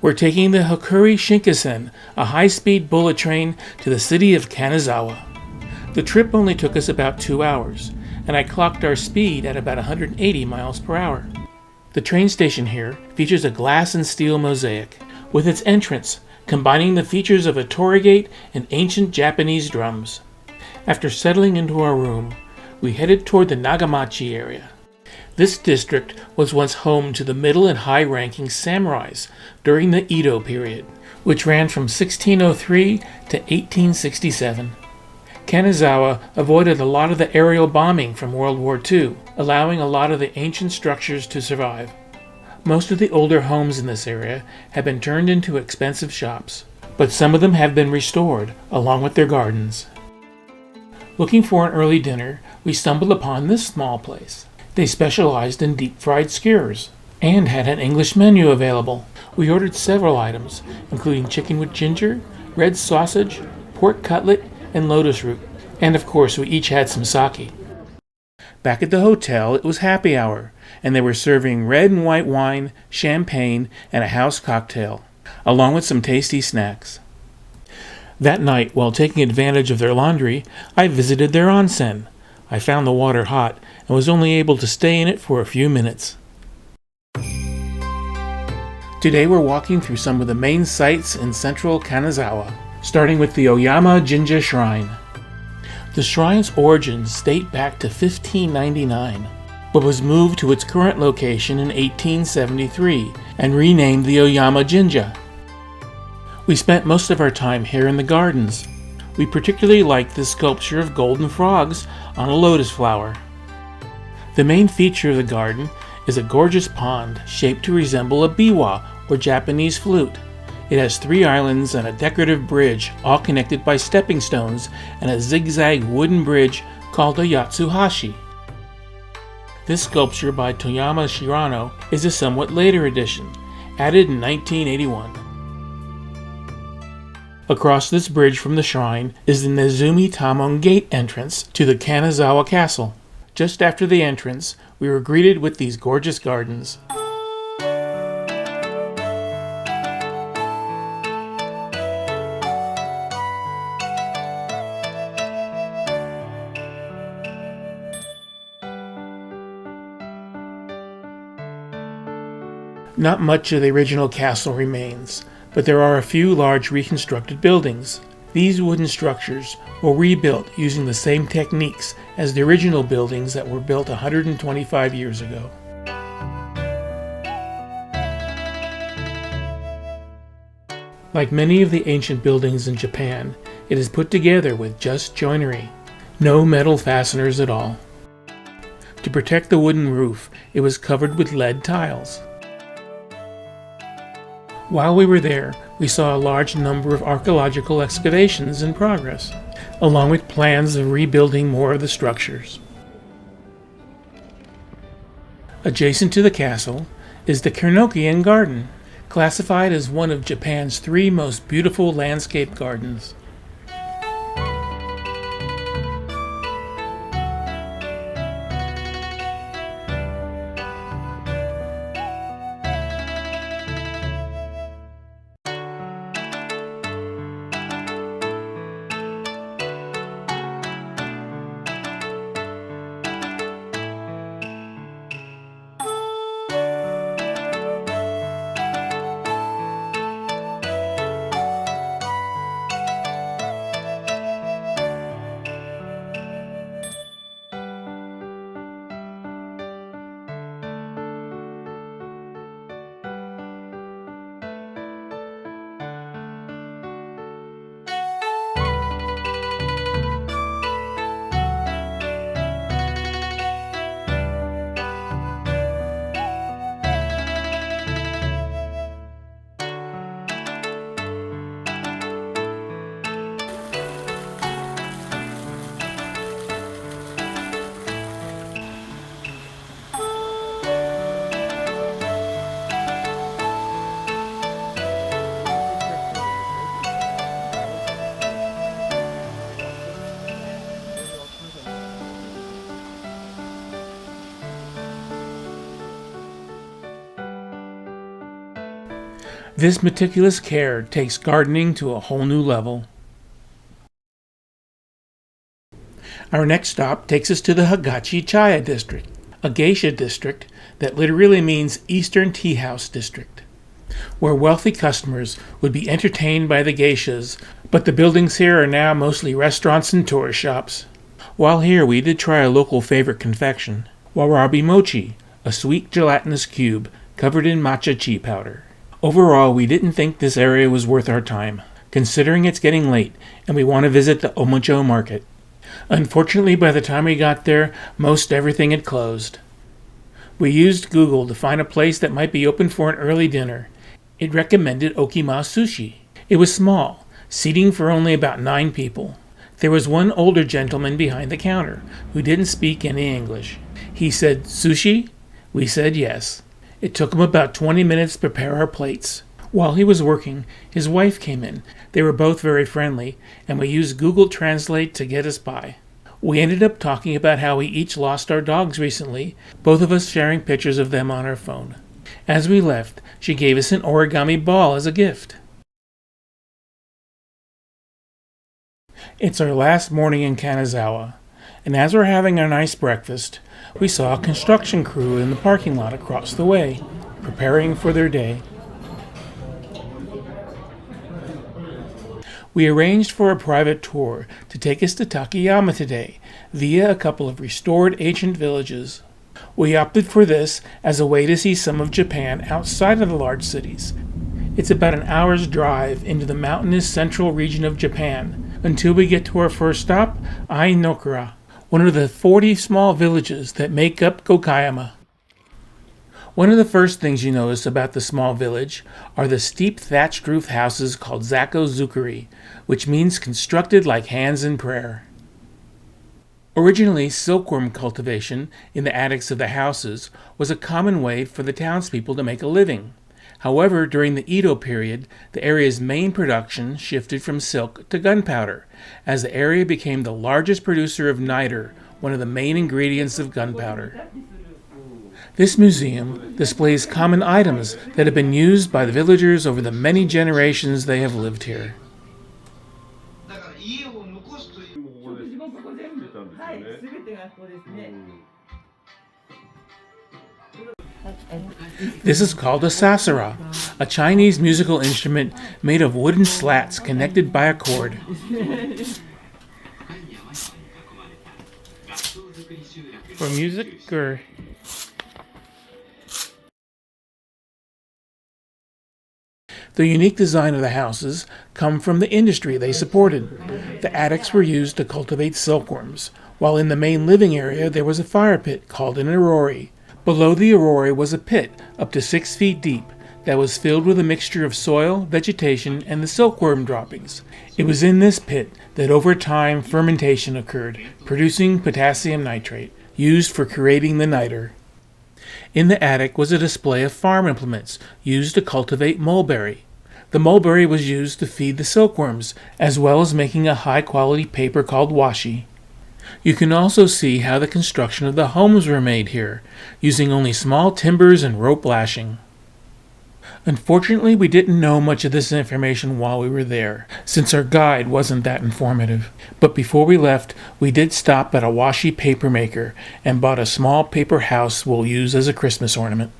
We're taking the Hokuri Shinkansen, a high-speed bullet train, to the city of Kanazawa. The trip only took us about 2 hours, and I clocked our speed at about 180 miles per hour. The train station here features a glass and steel mosaic, with its entrance combining the features of a torii gate and ancient Japanese drums. After settling into our room, we headed toward the Nagamachi area. This district was once home to the middle and high-ranking samurais during the Edo period, which ran from 1603 to 1867. Kanazawa avoided a lot of the aerial bombing from World War II, allowing a lot of the ancient structures to survive. Most of the older homes in this area have been turned into expensive shops, but some of them have been restored, along with their gardens. Looking for an early dinner, we stumbled upon this small place. They specialized in deep-fried skewers and had an English menu available. We ordered several items, including chicken with ginger, red sausage, pork cutlet, and lotus root. And of course, we each had some sake. Back at the hotel, it was happy hour, and they were serving red and white wine, champagne, and a house cocktail, along with some tasty snacks. That night, while taking advantage of their laundry, I visited their onsen. I found the water hot and was only able to stay in it for a few minutes. Today we're walking through some of the main sites in central Kanazawa, starting with the Oyama Jinja Shrine. The shrine's origins date back to 1599, but was moved to its current location in 1873 and renamed the Oyama Jinja. We spent most of our time here in the gardens. We particularly liked the sculpture of golden frogs on a lotus flower. The main feature of the garden is a gorgeous pond shaped to resemble a biwa or Japanese flute. It has 3 islands and a decorative bridge, all connected by stepping stones and a zigzag wooden bridge called a yatsuhashi. This sculpture by Toyama Shirano is a somewhat later edition, added in 1981. Across this bridge from the shrine is the Nezumi Tamon Gate entrance to the Kanazawa Castle. Just after the entrance, we were greeted with these gorgeous gardens. Not much of the original castle remains, but there are a few large reconstructed buildings. These wooden structures were rebuilt using the same techniques as the original buildings that were built 125 years ago. Like many of the ancient buildings in Japan, it is put together with just joinery, no metal fasteners at all. To protect the wooden roof, it was covered with lead tiles. While we were there, we saw a large number of archaeological excavations in progress, along with plans of rebuilding more of the structures. Adjacent to the castle is the Kenrokuen Garden, classified as one of Japan's 3 most beautiful landscape gardens. This meticulous care takes gardening to a whole new level. Our next stop takes us to the Higashi Chaya District, a Geisha district that literally means Eastern Tea House District, where wealthy customers would be entertained by the geishas, but the buildings here are now mostly restaurants and tourist shops. While here, we did try a local favorite confection, warabi mochi, a sweet gelatinous cube covered in matcha tea powder. Overall, we didn't think this area was worth our time, considering it's getting late and we want to visit the Omocho market. Unfortunately, by the time we got there, most everything had closed. We used Google to find a place that might be open for an early dinner. It recommended Okima Sushi. It was small, seating for only about 9 people. There was one older gentleman behind the counter who didn't speak any English. He said, "Sushi?" We said yes. It took him about 20 minutes to prepare our plates. While he was working, his wife came in. They were both very friendly, and we used Google Translate to get us by. We ended up talking about how we each lost our dogs recently, both of us sharing pictures of them on our phone. As we left, she gave us an origami ball as a gift. It's our last morning in Kanazawa, and as we're having our nice breakfast, we saw a construction crew in the parking lot across the way, preparing for their day. We arranged for a private tour to take us to Takayama today, via a couple of restored ancient villages. We opted for this as a way to see some of Japan outside of the large cities. It's about an hour's drive into the mountainous central region of Japan, until we get to our first stop, Ainokura, one of the 40 small villages that make up Gokayama. One of the first things you notice about the small village are the steep thatched roof houses called zako-zukuri, which means constructed like hands in prayer. Originally, silkworm cultivation in the attics of the houses was a common way for the townspeople to make a living. However, during the Edo period, the area's main production shifted from silk to gunpowder, as the area became the largest producer of niter, one of the main ingredients of gunpowder. This museum displays common items that have been used by the villagers over the many generations they have lived here. This is called a sasara, a Chinese musical instrument made of wooden slats connected by a cord. For music or... The unique design of the houses come from the industry they supported. The attics were used to cultivate silkworms, while in the main living area there was a fire pit called an orori. Below the orori was a pit up to 6 feet deep that was filled with a mixture of soil, vegetation, and the silkworm droppings. It was in this pit that over time fermentation occurred, producing potassium nitrate, used for creating the niter. In the attic was a display of farm implements used to cultivate mulberry. The mulberry was used to feed the silkworms, as well as making a high-quality paper called washi. You can also see how the construction of the homes were made here, using only small timbers and rope lashing. Unfortunately, we didn't know much of this information while we were there, since our guide wasn't that informative. But before we left, we did stop at a washi paper maker and bought a small paper house we'll use as a Christmas ornament.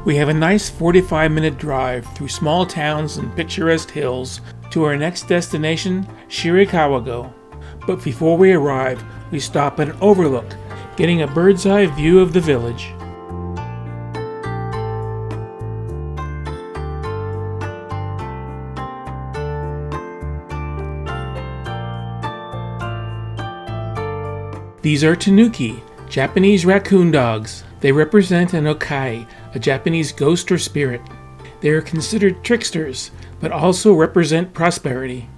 We have a nice 45-minute drive through small towns and picturesque hills to our next destination, Shirakawago. But before we arrive, we stop at an overlook, getting a bird's eye view of the village. These are tanuki, Japanese raccoon dogs. They represent an okai, a Japanese ghost or spirit. They are considered tricksters, but also represent prosperity.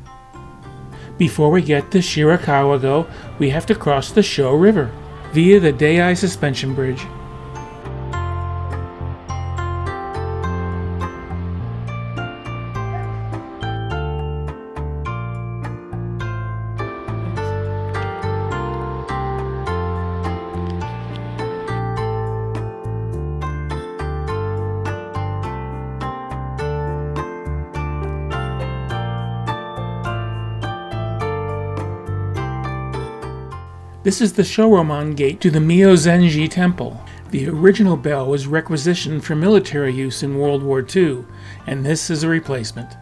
Before we get to Shirakawago, we have to cross the Sho River via the Dei Suspension Bridge. This is the Shoroman gate to the Myozenji Temple. The original bell was requisitioned for military use in World War II, and this is a replacement.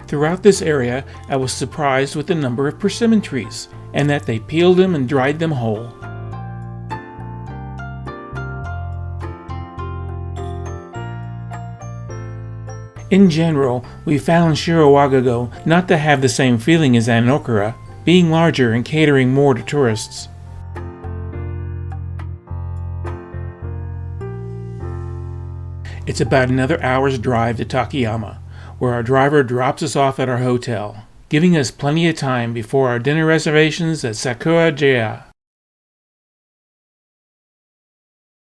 Throughout this area, I was surprised with the number of persimmon trees, and that they peeled them and dried them whole. In general, we found Shirakawago not to have the same feeling as Ainokura, being larger and catering more to tourists. It's about another hour's drive to Takayama, where our driver drops us off at our hotel, giving us plenty of time before our dinner reservations at Sakura Jaya.